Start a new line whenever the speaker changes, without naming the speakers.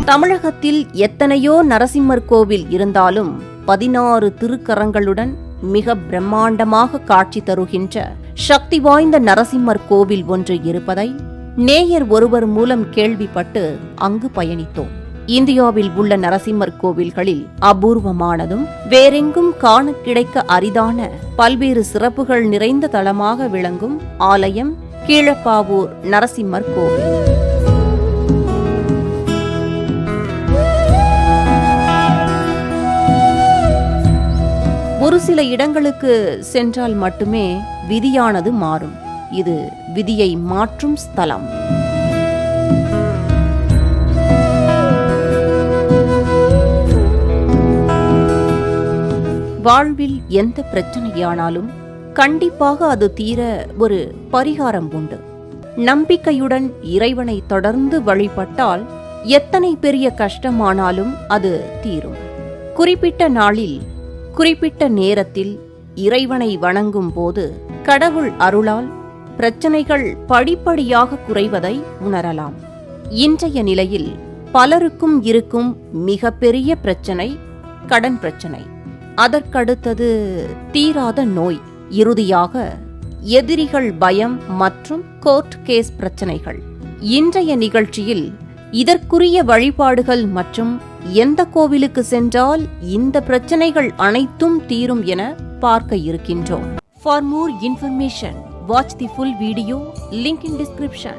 தமிழகத்தில் எத்தனையோ நரசிம்மர் கோவில் இருந்தாலும் 16 திருக்கரங்களுடன் மிக பிரம்மாண்டமாக காட்சி தருகின்ற சக்தி வாய்ந்த நரசிம்மர் கோவில் ஒன்று இருப்பதை நேயர் ஒருவர் மூலம் கேள்விப்பட்டு அங்கு பயணித்தோம். இந்தியாவில் உள்ள நரசிம்மர் கோவில்களில் அபூர்வமானதும் வேறெங்கும் காண கிடைக்க அரிதான பல்வேறு சிறப்புகள் நிறைந்த தலமாக விளங்கும் ஆலயம் கீழப்பாவூர் நரசிம்மர் கோவில். ஒரு சில இடங்களுக்கு சென்றால் மட்டுமே விதியானது மாறும். இது விதியை மாற்றும் ஸ்தலம். வாழ்வில் எந்த பிரச்சனையானாலும் கண்டிப்பாக அது தீர ஒரு பரிகாரம் உண்டு. நம்பிக்கையுடன் இறைவனை தொடர்ந்து வழிபட்டால் எத்தனை பெரிய கஷ்டமானாலும் அது தீரும். குறிப்பிட்ட நாளில் குறிப்பிட்ட நேரத்தில் இறைவனை வணங்கும் போது கடவுள் அருளால் பிரச்சனைகள் படிப்படியாக குறைவதை உணரலாம். இன்றைய நிலையில் பலருக்கும் இருக்கும் மிகப்பெரிய பிரச்சனை கடன் பிரச்சனை. அதற்கடுத்தது தீராத நோய், இறுதியாக எதிரிகள் பயம் மற்றும் கோர்ட் கேஸ் பிரச்சனைகள். இன்றைய நிகழ்ச்சியில் இதற்குரிய வழிபாடுகள் மற்றும் எந்த கோவிலுக்கு சென்றால் இந்த பிரச்சனைகள் அனைத்தும் தீரும் என பார்க்க இருக்கின்றோம். For more information, watch the full video, link in description.